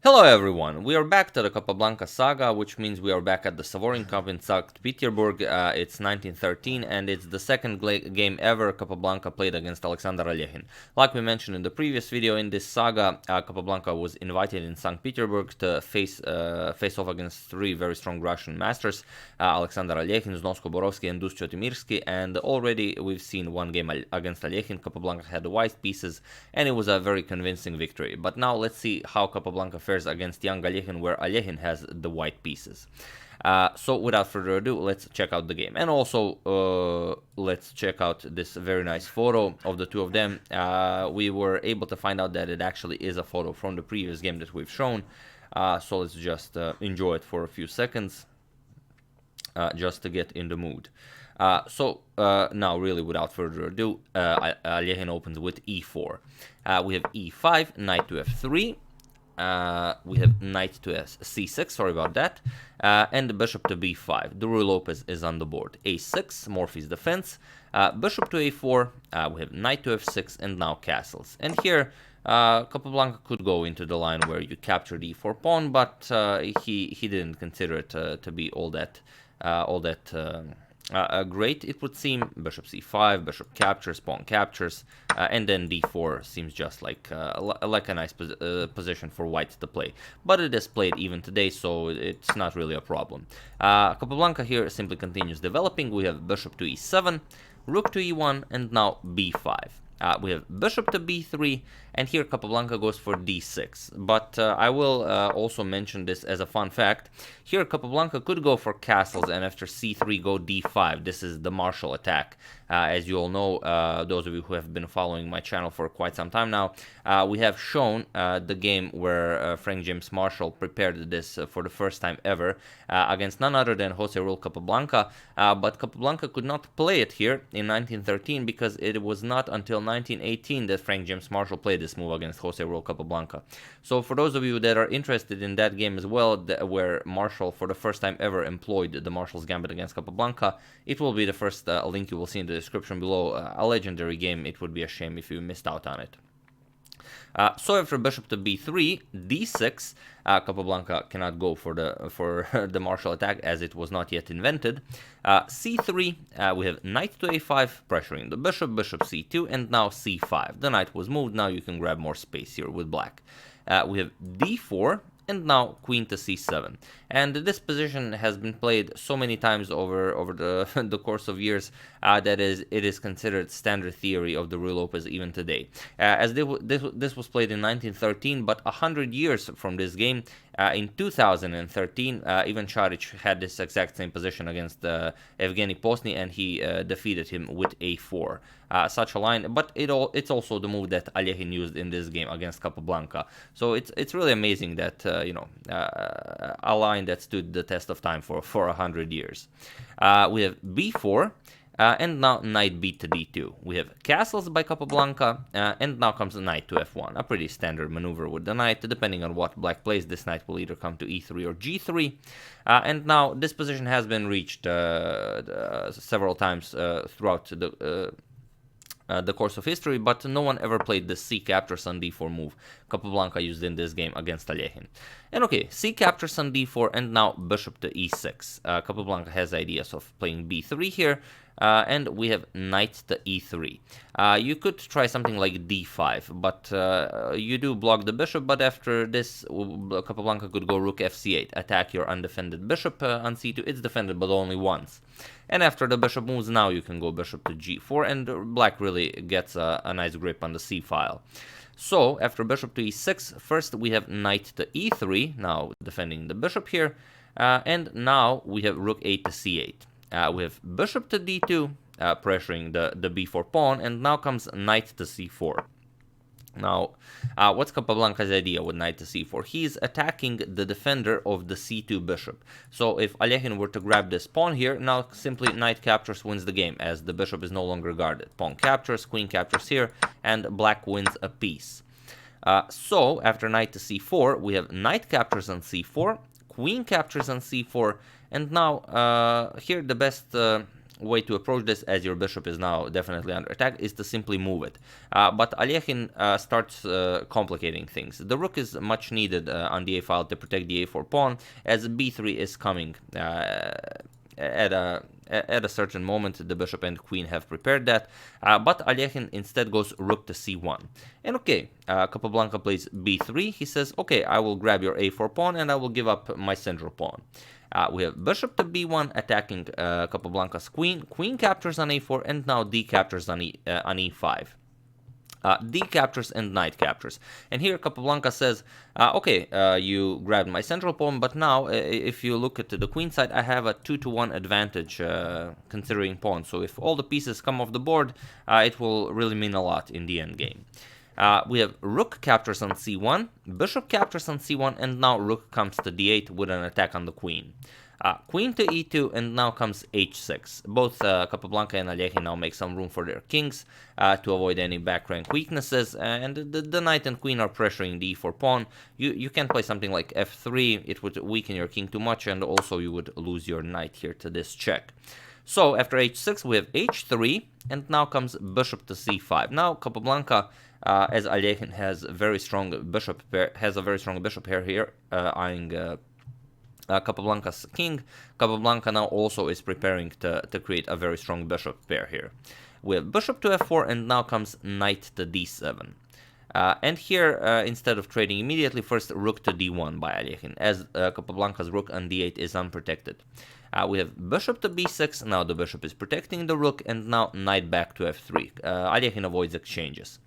Hello everyone, we are back to the Capablanca saga, which means we are back at the Savorin Cup in St. Petersburg. It's 1913 and it's the second game ever Capablanca played against Alexander Alekhine. Like we mentioned in the previous video, in this saga, Capablanca was invited in St. Petersburg to face off against three very strong Russian masters, Alexander Alekhine, Znosko-Borovsky and Dus Chotimirski, and already we've seen one game against Alekhine. Capablanca had the white pieces and it was a very convincing victory. But now let's see how Capablanca fares against young Alekhine, where Alekhine has the white pieces. So without further ado, let's check out the game. And also, let's check out this very nice photo of the two of them. We were able to find out that it actually is a photo from the previous game that we've shown. So let's just enjoy it for a few seconds, just to get in the mood. Now really without further ado, Alekhine opens with e4. We have e5, knight to f3. We have knight to c6, sorry about that, and the bishop to b5. The Raul Lopez is on the board. a6, Morphy's defense, bishop to a4, we have knight to f6, and now castles. And here, Capablanca could go into the line where you capture the e4 pawn, but he didn't consider it to be all that great, it would seem. Bishop c5, bishop captures, pawn captures, and then d4 seems just like a nice position for white to play. But it is played even today, so it's not really a problem. Capablanca here simply continues developing. We have bishop to e7, rook to e1, and now b5. We have bishop to b3, and here Capablanca goes for d6. But I will also mention this as a fun fact. Here Capablanca could go for castles and after c3 go d5. This is the Marshall attack. As you all know, those of you who have been following my channel for quite some time now, we have shown the game where Frank James Marshall prepared this for the first time ever against none other than Jose Raul Capablanca. But Capablanca could not play it here in 1913 because it was not until 1918 that Frank James Marshall played this move against Jose Raul Capablanca. So for those of you that are interested in that game as well, where Marshall for the first time ever employed the Marshall's Gambit against Capablanca, it will be the first link you will see in the description below. A legendary game. It would be a shame if you missed out on it. So after bishop to b3, d6, Capablanca cannot go for the Marshall attack as it was not yet invented. c3, we have knight to a5, pressuring the bishop, bishop c2, and now c5. The knight was moved, now you can grab more space here with black. We have d4, and now queen to c7. And this position has been played so many times over the course of years that it is considered standard theory of the Raul Lopez even today. As this was played in 1913, but 100 years from this game, in 2013, Ivan Charic had this exact same position against Evgeny Posny, and he defeated him with a4. Such a line, but it's also the move that Alekhine used in this game against Capablanca. So it's really amazing that a line that stood the test of time for 100 years. We have b4. And now knight b to d2. We have castles by Capablanca, and now comes knight to f1. A pretty standard maneuver with the knight. Depending on what black plays, this knight will either come to e3 or g3. And now this position has been reached several times throughout the course of history, but no one ever played the c captures on d4 move Capablanca used in this game against Alekhine. And okay, c captures on d4, and now bishop to e6. Capablanca has ideas of playing b3 here, and we have knight to e3. You could try something like d5, but you do block the bishop, but after this, Capablanca could go rook fc8, attack your undefended bishop on c2. It's defended, but only once. And after the bishop moves, now you can go bishop to g4, and black really gets a nice grip on the c file. So after bishop to e6, first we have knight to e3, now defending the bishop here, and now we have rook 8 to c8. We have bishop to d2, pressuring the b4 pawn, and now comes knight to c4. Now, what's Capablanca's idea with knight to c4? He's attacking the defender of the c2 bishop. So if Alekhine were to grab this pawn here, now simply knight captures wins the game, as the bishop is no longer guarded. Pawn captures, queen captures here, and black wins a piece. So after knight to c4, we have knight captures on c4, queen captures on c4, and now here the best way to approach this, as your bishop is now definitely under attack, is to simply move it. But Alekhine starts complicating things. The rook is much needed on the a file to protect the a4 pawn, as b3 is coming at a certain moment. The bishop and queen have prepared that, but Alekhine instead goes rook to c1. And okay, Capablanca plays b3. He says, okay, I will grab your a4 pawn and I will give up my central pawn. We have bishop to b1 attacking Capablanca's queen. Queen captures on a4, and now d captures on e5. D captures and knight captures. And here Capablanca says, okay, you grabbed my central pawn, but now if you look at the queen side, I have a 2-to-1 advantage considering pawn. So if all the pieces come off the board, it will really mean a lot in the endgame. We have rook captures on c1, bishop captures on c1, and now rook comes to d8 with an attack on the queen. Queen to e2, and now comes h6. Both Capablanca and Alekhine now make some room for their kings to avoid any back rank weaknesses, and the knight and queen are pressuring the e4 pawn. You can play something like f3, it would weaken your king too much, and also you would lose your knight here to this check. So after h6 we have h3, and now comes bishop to c5. Now Capablanca, as Alekhine has a very strong bishop pair here, eyeing Capablanca's king. Capablanca now also is preparing to create a very strong bishop pair here. We have bishop to f4, and now comes knight to d7. And here, instead of trading immediately, first rook to d1 by Alekhine, as Capablanca's rook on d8 is unprotected. We have bishop to b6, now the bishop is protecting the rook, and now knight back to f3. Alekhine avoids exchanges.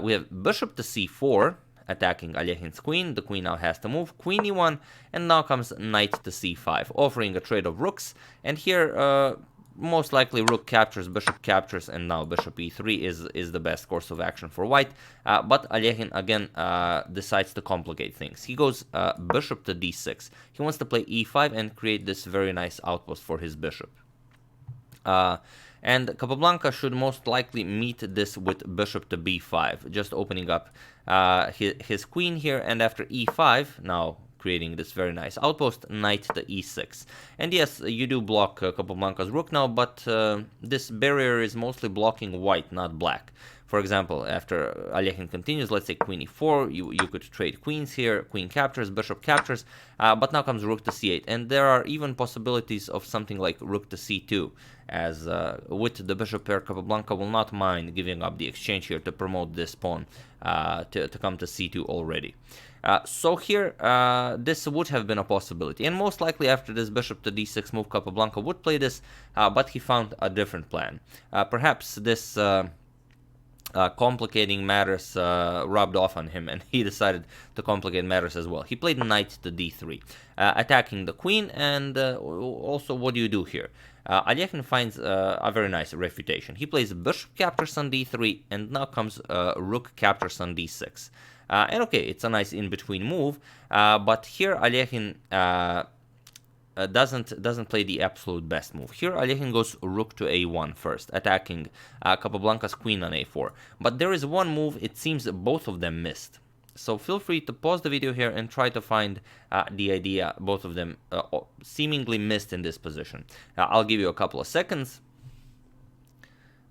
We have bishop to c4, attacking Alekhine's queen. The queen now has to move. Queen e1, and now comes knight to c5, offering a trade of rooks. And here, most likely rook captures, bishop captures, and now bishop e3 is the best course of action for white. But Alekhine again decides to complicate things. He goes bishop to d6. He wants to play e5 and create this very nice outpost for his bishop. And Capablanca should most likely meet this with bishop to b5, just opening up his queen here, and after e5, now creating this very nice outpost, knight to e6. And yes, you do block Capablanca's rook now, but this barrier is mostly blocking white, not black. For example, after Alekhine continues, let's say queen e4, you could trade queens here, queen captures, bishop captures, but now comes rook to c8, and there are even possibilities of something like rook to c2, as with the bishop pair, Capablanca will not mind giving up the exchange here to promote this pawn to come to c2 already. So here, this would have been a possibility, and most likely after this bishop to d6 move, Capablanca would play this, but he found a different plan. Perhaps this complicating matters rubbed off on him, and he decided to complicate matters as well. He played knight to d3, attacking the queen, and also what do you do here? Alekhine finds a very nice refutation. He plays bishop captures on d3, and now comes rook captures on d6. And okay, it's a nice in-between move, but here Alekhine doesn't play the absolute best move. Here Alekhine goes rook to a1 first, attacking Capablanca's queen on a4. But there is one move it seems both of them missed. So feel free to pause the video here and try to find the idea both of them seemingly missed in this position. I'll give you a couple of seconds.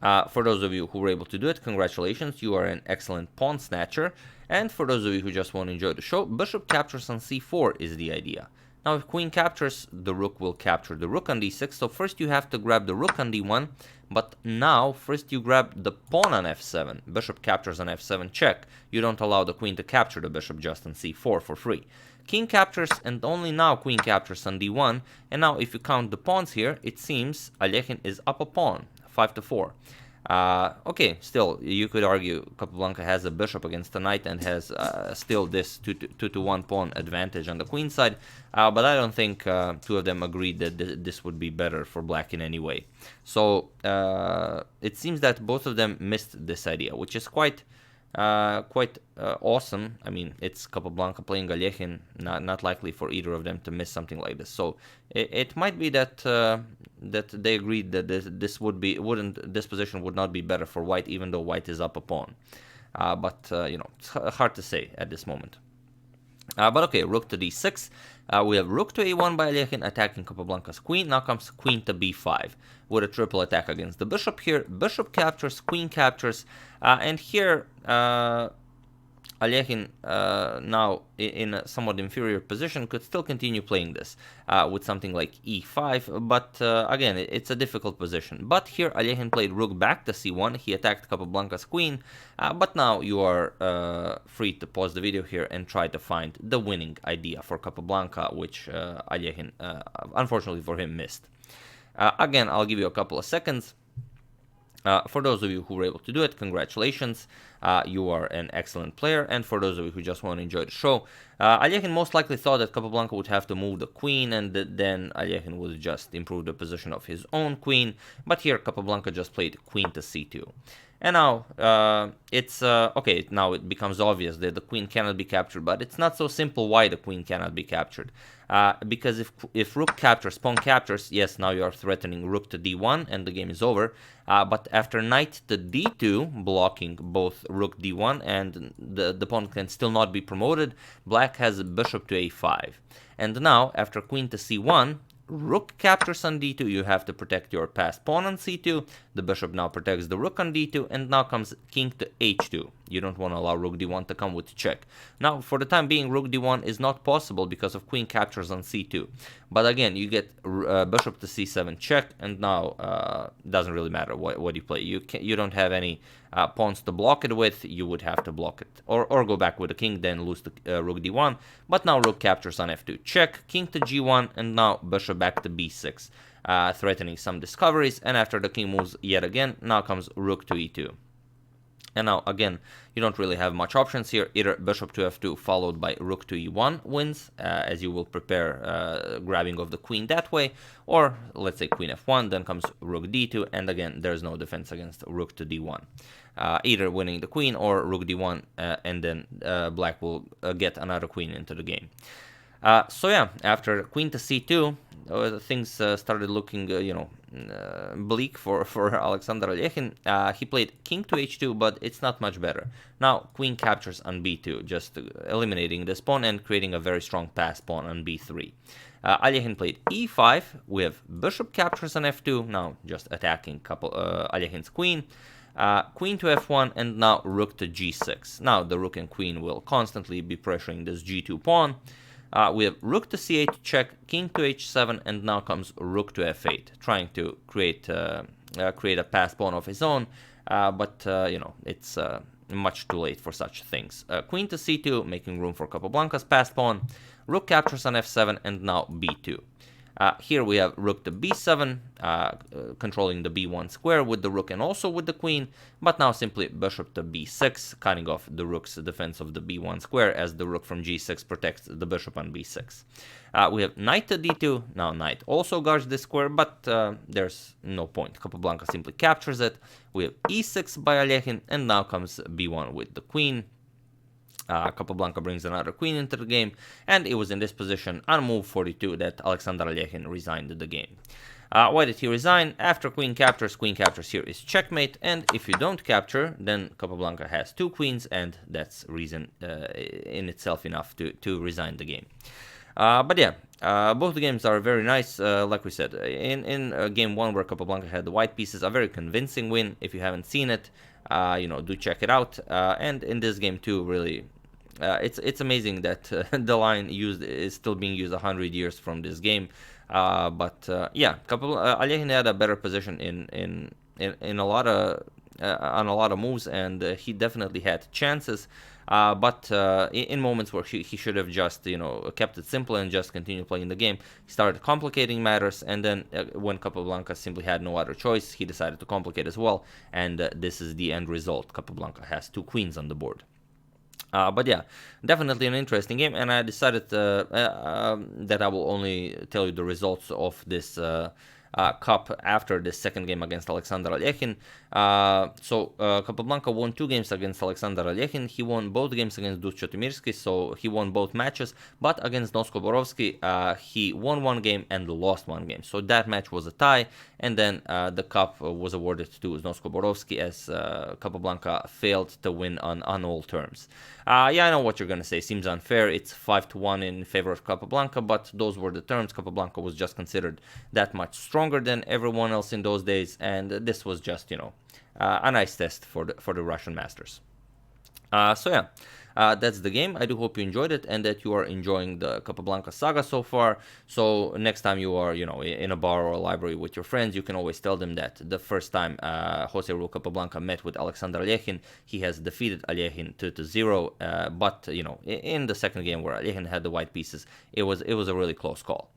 For those of you who were able to do it, congratulations, you are an excellent pawn snatcher. And for those of you who just want to enjoy the show, bishop captures on c4 is the idea. Now if queen captures, the rook will capture the rook on d6, so first you have to grab the rook on d1, but now first you grab the pawn on f7, bishop captures on f7 check, you don't allow the queen to capture the bishop just on c4 for free. King captures, and only now queen captures on d1, and now if you count the pawns here, it seems Alekhine is up a pawn, 5-4. Okay, still, you could argue Capablanca has a bishop against a knight and has still this 2-to-1 pawn advantage on the queen side, but I don't think two of them agreed that this would be better for black in any way. So it seems that both of them missed this idea, which is quite awesome. I mean, it's Capablanca playing Alekhine, not likely for either of them to miss something like this. So it might be that that they agreed that this position would not be better for white, even though white is up a pawn. But you know, it's hard to say at this moment. But okay, rook to d6. We have rook to a1 by Alekhine attacking Capablanca's queen. Now comes queen to b5 with a triple attack against the bishop here. Bishop captures, queen captures, and here Alekhine, now in a somewhat inferior position, could still continue playing this with something like e5, but again, it's a difficult position. But here Alekhine played rook back to c1, he attacked Capablanca's queen, but now you are free to pause the video here and try to find the winning idea for Capablanca, which Alekhine, unfortunately for him, missed. Again, I'll give you a couple of seconds. For those of you who were able to do it, congratulations, you are an excellent player. And for those of you who just want to enjoy the show, Alekhine most likely thought that Capablanca would have to move the queen, and then Alekhine would just improve the position of his own queen. But here Capablanca just played queen to c2. And now it's okay, now it becomes obvious that the queen cannot be captured, but it's not so simple why the queen cannot be captured. Because if rook captures, pawn captures, yes, now you are threatening rook to d1 and the game is over. But after knight to d2, blocking both rook d1 and the pawn can still not be promoted, black has bishop to a5. And now after queen to c1, rook captures on d2, you have to protect your passed pawn on c2, the bishop now protects the rook on d2, and now comes king to h2. You don't want to allow rook d1 to come with check. Now, for the time being, rook d1 is not possible because of queen captures on c2. But again, you get bishop to c7 check, and now doesn't really matter what you play. You don't have any pawns to block it with, you would have to block it. Or go back with the king, then lose to rook d1. But now rook captures on f2 check, king to g1, and now bishop back to b6. Threatening some discoveries, and after the king moves yet again, now comes rook to e2. And now again, you don't really have much options here. Either bishop to f2 followed by rook to e1 wins, as you will prepare grabbing of the queen that way, or let's say queen f1, then comes rook d2, and again there's no defense against rook to d1. Either winning the queen or rook d1, and then black will get another queen into the game. So yeah, after queen to c2, things started looking, bleak for Alexander Alekhine. He played king to h2, but it's not much better. Now queen captures on b2, just eliminating this pawn and creating a very strong pass pawn on b3. Alekhine played e5 with bishop captures on f2, now just attacking Alekhine's queen. Queen to f1, and now rook to g6. Now the rook and queen will constantly be pressuring this g2 pawn. We have rook to c8 check, king to h7, and now comes rook to f8, trying to create a pass pawn of his own, but it's much too late for such things. Queen to c2, making room for Capablanca's pass pawn, rook captures on f7, and now b2. Here we have rook to b7, controlling the b1 square with the rook and also with the queen, but now simply bishop to b6, cutting off the rook's defense of the b1 square, as the rook from g6 protects the bishop on b6. We have knight to d2, now knight also guards this square, but there's no point. Capablanca simply captures it. We have e6 by Alekhine, and now comes b1 with the queen. Capablanca brings another queen into the game, and it was in this position on move 42 that Alexander Alekhine resigned the game. Why did he resign? After queen captures here is checkmate, and if you don't capture, then Capablanca has two queens, and that's reason in itself enough to resign the game. But yeah, both the games are very nice. Like we said, in game 1 where Capablanca had the white pieces, a very convincing win. If you haven't seen it, do check it out. And in this game too, really, it's amazing that the line is still being used 100 years from this game. But yeah, Alekhine had a better position in a lot of on a lot of moves, and he definitely had chances. But in moments where he should have just kept it simple and just continued playing the game, he started complicating matters, and then when Capablanca simply had no other choice, he decided to complicate as well, and this is the end result. Capablanca has two queens on the board. But yeah, definitely an interesting game, and I decided that I will only tell you the results of this cup after the second game against Alexander Alekhine. Capablanca won 2 games against Alexander Alekhine. He won both games against Dushchotimirski, so he won both matches. But against Znosko-Borovsky, he won 1 game and lost 1 game. So that match was a tie, and then the cup was awarded to Znosko-Borovsky as Capablanca failed to win on all terms. Yeah, I know what you're gonna say. Seems unfair. It's 5-1 in favor of Capablanca, but those were the terms. Capablanca was just considered that much stronger than everyone else in those days, and this was just, a nice test for the Russian Masters. That's the game. I do hope you enjoyed it and that you are enjoying the Capablanca saga so far. So next time you are, in a bar or a library with your friends, you can always tell them that the first time Jose Raul Capablanca met with Alexander Alekhine, he has defeated Alekhine 2-0. But in the second game where Alekhine had the white pieces, it was a really close call.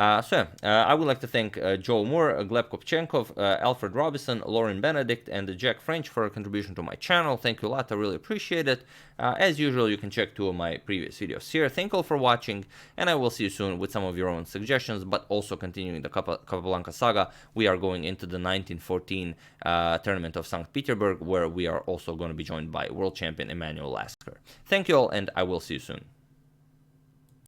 I would like to thank Joe Moore, Gleb Kopchenkov, Alfred Robinson, Lauren Benedict, and Jack French for a contribution to my channel. Thank you a lot. I really appreciate it. As usual, you can check 2 of my previous videos here. Thank you all for watching, and I will see you soon with some of your own suggestions, but also continuing the Capablanca saga. We are going into the 1914 tournament of St. Petersburg, where we are also going to be joined by world champion Emanuel Lasker. Thank you all, and I will see you soon.